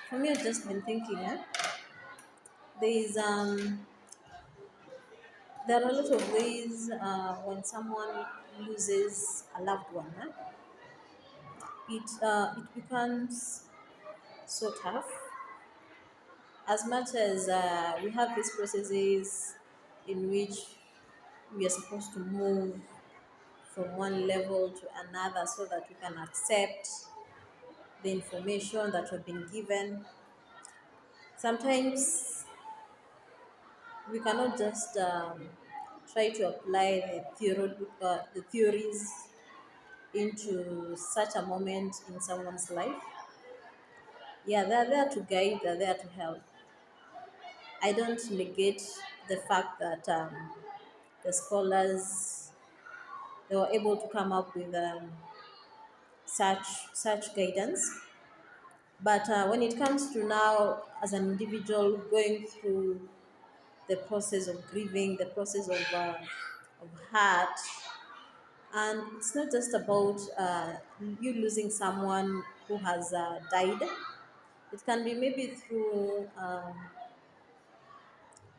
For me, I've just been thinking, there is there are a lot of ways when someone loses a loved one, it becomes so tough. As much as we have these processes in which we are supposed to move from one level to another so that we can accept the information that we've been given. Sometimes we cannot just try to apply the theories into such a moment in someone's life. Yeah, they're there to guide, they're there to help. I don't negate the fact that the scholars they were able to come up with such guidance. But when it comes to now, as an individual going through the process of grieving, the process of hurt, and it's not just about you losing someone who has died. It can be maybe through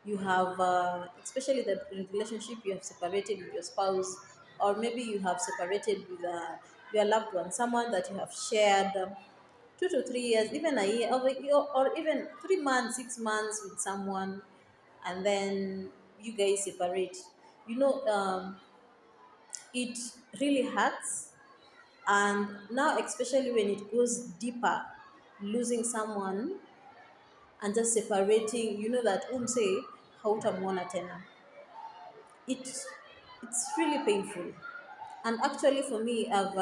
you have, especially the relationship you have separated with your spouse, or maybe you have separated with your loved one, someone that you have shared 2 to 3 years, even a year, or even 3 months, 6 months with someone, and then you guys separate. You know, it really hurts. And now, especially when it goes deeper, losing someone and just separating, you know that say hautamwona tena. It's really painful. And actually, for me, I've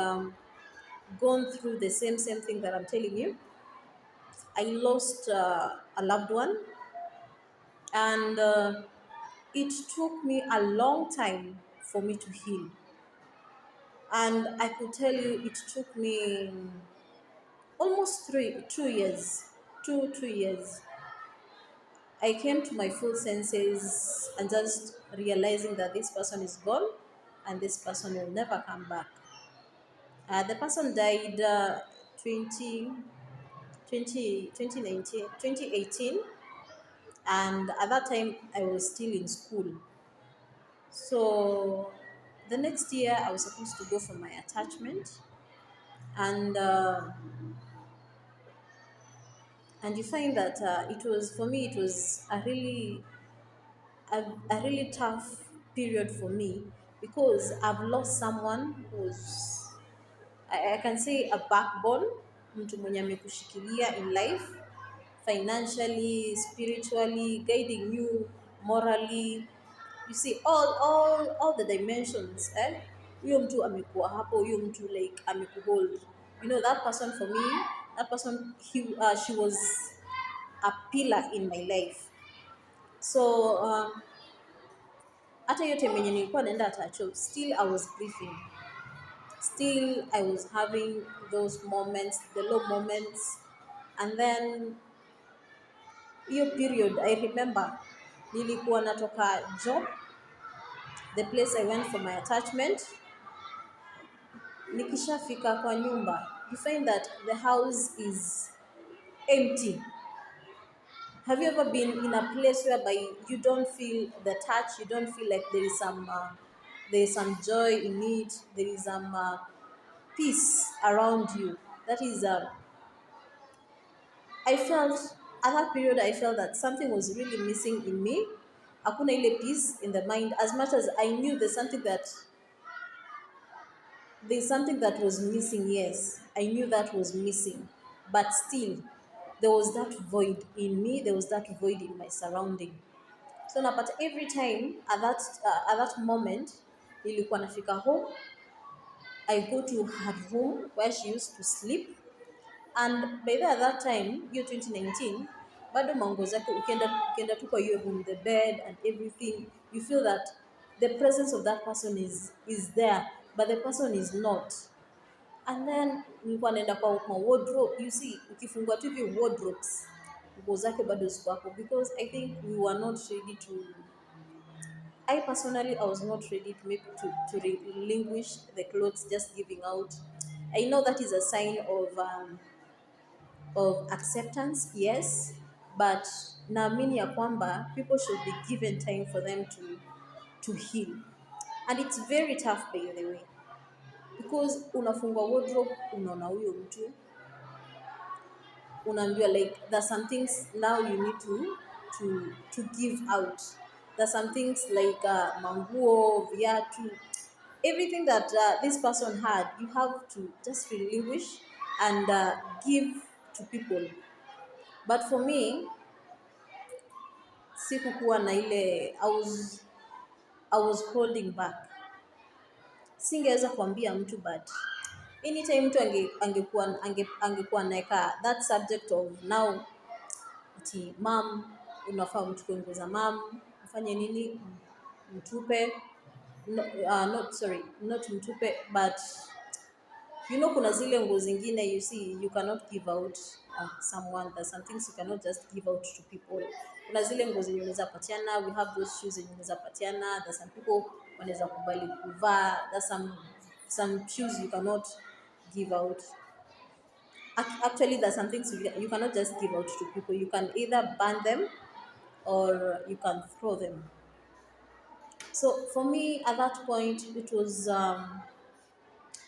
gone through the same thing that I'm telling you. I lost a loved one, and it took me a long time for me to heal. And I could tell you, it took me almost 2 years, 2 years. I came to my full senses and just realizing that this person is gone and this person will never come back. The person died 20, 2018, and at that time I was still in school. So the next year I was supposed to go for my attachment, and and you find that it was for me it was a really tough period for me because I've lost someone who's I can say a backbone, mtu mwenye amekushikilia in life, financially, spiritually, guiding you morally. You see all the dimensions, huyo mtu amekuwa hapo, huyo mtu like amekuhold. You know that person for me, that person she was a pillar in my life. So hata hiyo time yenye nilikuwa naenda tacho, still I was grieving. Still I was having those moments, the low moments. And then hiyo period I remember nilikuwa natoka job, the place I went for my attachment. Nikishafika kwa nyumba, you find that the house is empty. Have you ever been in a place whereby you don't feel the touch, you don't feel like there is some joy in it, there is some peace around you? That is, I felt at that period, I felt that something was really missing in me. Hakuna ile peace in the mind. As much as I knew there's something that was missing. Yes, I knew that was missing, but still, there was that void in me. There was that void in my surrounding. So now, but every time at that moment, nilikuwa nafika home. I go to her room where she used to sleep, and by at that time, year 2019, bado mango zake ukienda tu kwa hiyo room, the bed and everything, you feel that the presence of that person is there, but the person is not. And then nilikuwa naenda kwa wardrobe, you see, ukifungua tu hivi wardrobes, nguo zake bado ziko hapo, because I think we were not ready to. I personally, I was not ready to relinquish the clothes just giving out. I know that is a sign of of acceptance, yes, but naamini ya kwamba people should be given time for them to heal. And it's very tough, by the way, because unafungwa wardrobe, unaona huyo mtu, unaambiwa like there's some things now you need to give out. There's some things like manguo, viatu, everything that this person had, you have to just relinquish and give to people. But for me, sikukuwa na ile, I was holding back. Singeweza kuambia mtu, but anytime mtu angekuwa naeka that subject of now, ati mam, unafaa mchukue nguo za mam, mfanye nini, mtupe, no, not sorry, not mtupe, but kuna zile nguo zingine, you see, you cannot give out someone. There's some things you cannot just give out to people. Kuna zile nguo zenye unaweza patiana, we have those shoes zenye unaweza patiana. There's some people wanaweza kubali kuvaa. There's some shoes you cannot give out. Actually, there's some things you cannot just give out to people. You can either burn them or you can throw them. So for me, at that point, it was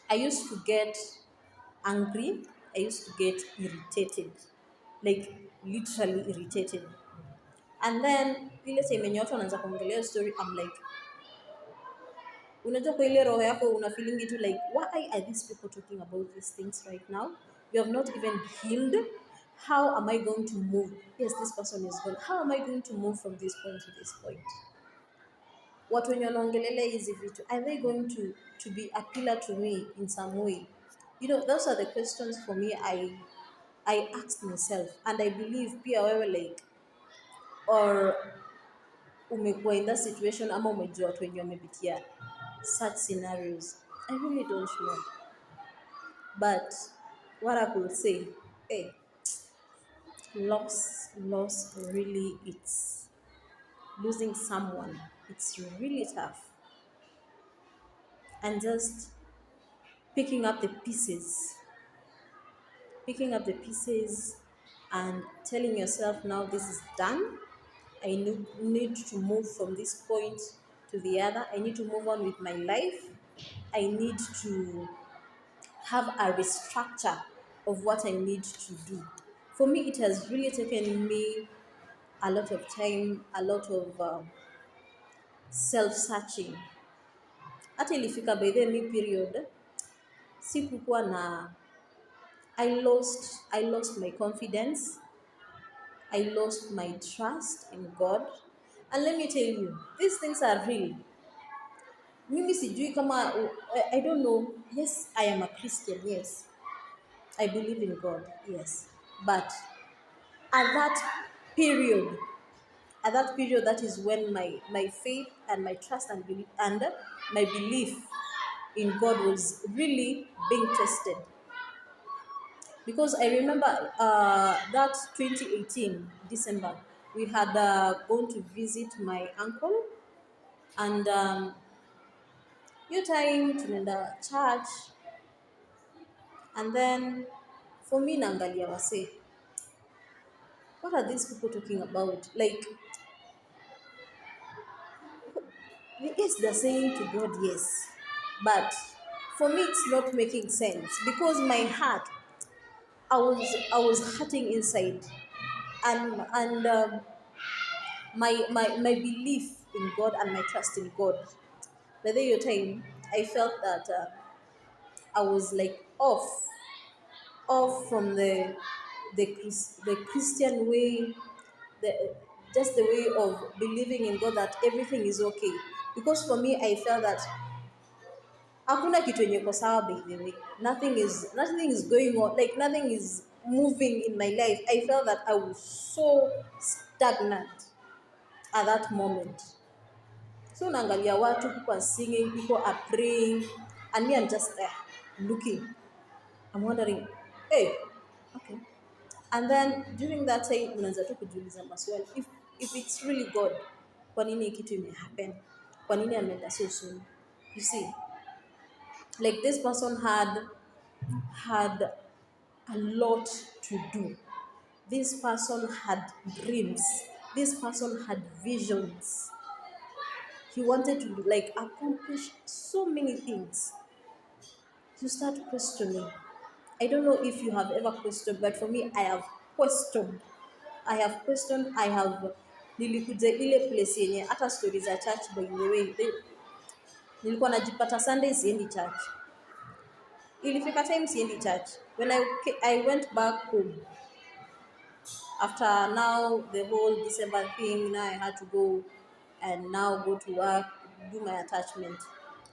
I used to get angry. I used to get irritated, like literally irritated. And then ile time yenye watu wanaanza kuongelea story, I'm like, unajua kwa ile roho yako una feeling it like, why are these people talking about these things right now? You have not even healed. How am I going to move? Yes, this person is gone. How am I going to move from this point to this point? Watu wenye wanaongelelea hizi vitu, are they going to be a pillar to me in some way? Those are the questions for me I asked myself, and I believe pia wewe, like, or umekuwa in that situation ama umejua watu wenye wamepitia such scenarios. I really don't know, but what I could say, hey, loss really, it's losing someone, it's really tough. And just picking up the pieces and telling yourself, now this is done. I need to move from this point to the other. I need to move on with my life. I need to have a restructure of what I need to do. For me, it has really taken me a lot of time, a lot of self-searching. Hata ilifika by the me period, sikukuwa na, I lost my confidence. I lost my trust in God. And let me tell you, these things are real. Mimi sijui kama, I don't know. Yes, I am a Christian, yes. I believe in God, yes. But at that period, that is when my faith and my trust and my belief in God was really being tested. Because I remember that 2018 December, we had gone to visit my uncle, and your time tunaenda church, and then for me naangalia wase, what are these people talking about? Like, yes, they're saying to God, yes, but for me it's not making sense, because my heart, I was hurting inside, and my belief in God and my trust in God. By the your time, I felt that I was like off from the Christian way, the just the way of believing in God, that everything is okay. Because for me, I felt that hakuna kitu yenye iko sawa, by the way. Nothing is going on, like nothing is moving in my life. I felt that I was so stagnant at that moment. So naangalia watu, people are singing, people are praying, and me, I'm just there looking. I'm wondering, hey, okay. And then during that time, unaanza tu kujiuliza maswali, if it's really God, kwa nini hii kitu imehappen? Kwa nini ameenda so soon? You see, like this person had a lot to do. This person had dreams. This person had visions. He wanted to like accomplish so many things. You start questioning. I don't know if you have ever questioned, but for me, I have questioned. I have questioned. I have nilikuja ile place yenye hata stories za church by the way. Nilikuwa najipata Sunday siendi church. Ilifika time siendi church. When I went back home after now the whole December thing, now I had to go and now go to work, do my attachment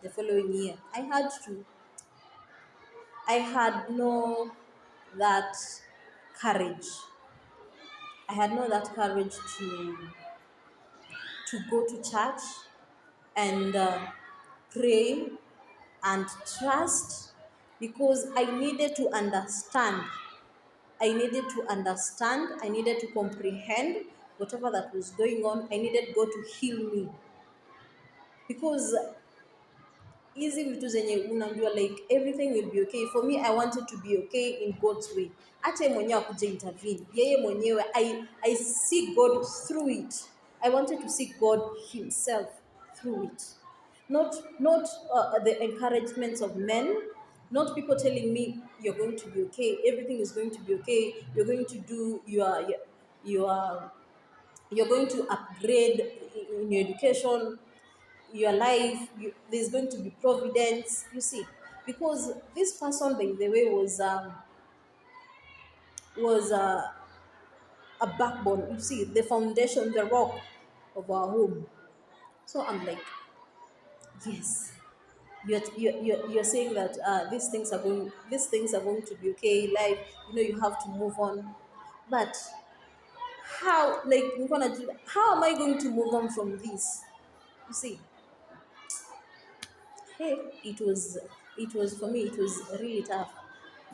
the following year. I had no that courage. I had no that courage to go to church and pray and trust because I needed to understand. I needed to understand. I needed to comprehend whatever that was going on. I needed God to heal me because hizi vitu zenye unajua like everything will be okay for me. I wanted to be okay in God's way, hata yeye mwenyewe akuja intervene, yeye mwenyewe I see God through it. I wanted to see God himself through it, not the encouragements of men, not people telling me you're going to be okay, everything is going to be okay, you're going to do your you're going to upgrade in your education, your life, there's going to be providence, you see. Because this person, by the way, was a backbone, you see, the foundation, the rock of our home. So I'm like, yes, you're saying that these things are going to be okay. Life, you have to move on, but how? Like, how am I going to move on from this? You see, hey, it was for me. It was really tough.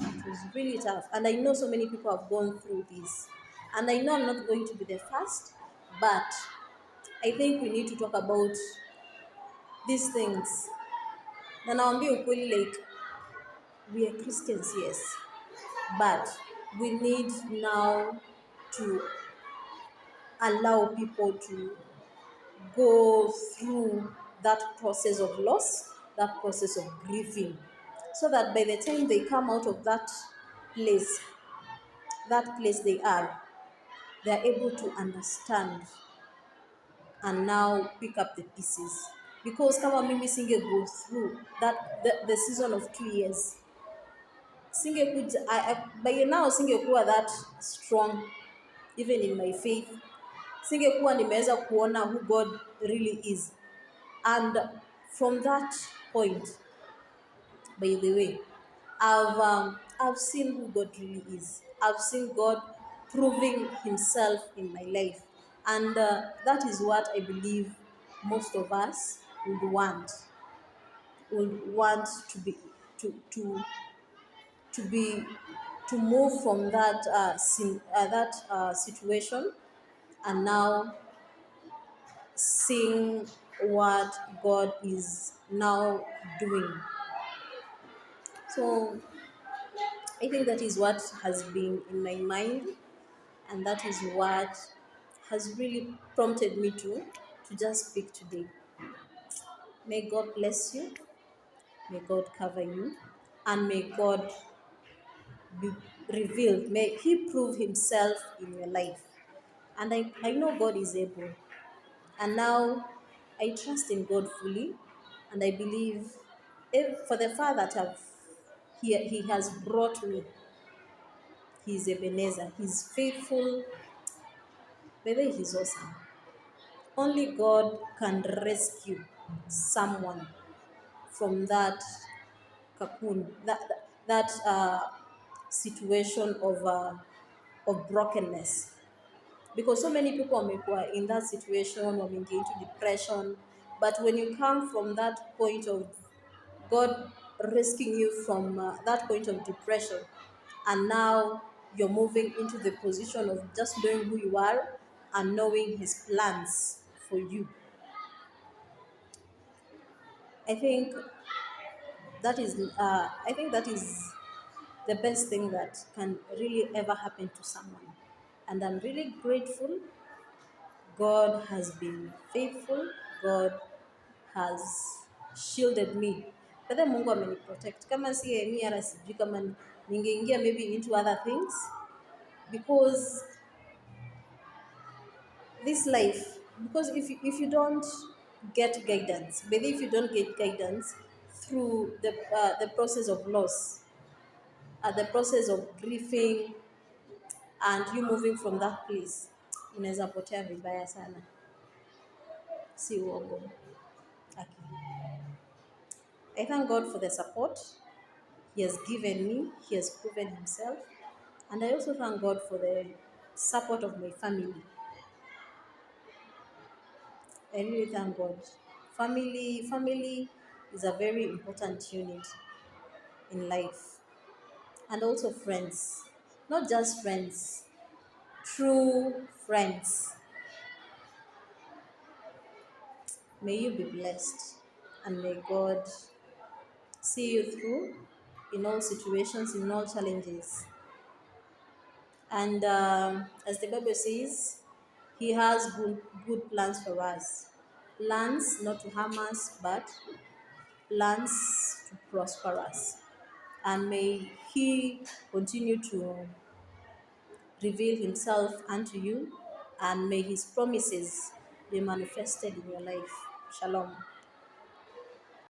It was really tough. And I know so many people have gone through this. And I know I'm not going to be the first, but I think we need to talk about these things. Na naambia ukweli, like, we are Christians, yes, but we need now to allow people to go through that process of loss, that process of grieving, so that by the time they come out of place, that place they are able to understand and now pick up the pieces. Because kama mimi singe go through the season of 2 years, by now singekuwa that strong even in my faith, singekuwa nimeweza kuona who God really is. And from that point, by the way, I've seen who God really is. I've seen God proving Himself in my life, and that is what I believe most of us would want to be to to be to move from that situation and now seeing what God is now doing. So I think that is what has been in my mind, and that is what has really prompted me to just speak today. May God bless you, may God cover you, and may God be revealed. May He prove Himself in your life. And I know God is able. And now I trust in God fully, and I believe for the far that He has brought me, He's Ebenezer. He's faithful. Baby, He's awesome. Only God can rescue someone from that cocoon, that situation of brokenness. Because so many people wamekuwa in that situation, wameingia into depression. But when you come from that point of God rescuing you from that point of depression, and now you're moving into the position of just knowing who you are and knowing His plans for you. I think that is the best thing that can really ever happen to someone. And I'm really grateful. God has been faithful. God has shielded me. Whether Mungu ameniprotect. Kama si yeye, mimi hata sijui kama ningeingia maybe into other things, because this life, because if you don't get guidance, maybe if you don't get guidance through the process of loss, the process of grieving, and you moving from that place, unaweza potea vibaya sana, si uongo. Okay. I thank God for the support He has given me. He has proven Himself, and I also thank God for the support of my family. I really thank God. Family is a very important unit in life, and also friends. Not just friends, true friends. May you be blessed, and may God see you through in all situations, in all challenges. And as the Bible says, He has good plans for us. Plans not to harm us, but plans to prosper us. And may He continue to reveal Himself unto you, and may His promises be manifested in your life. Shalom.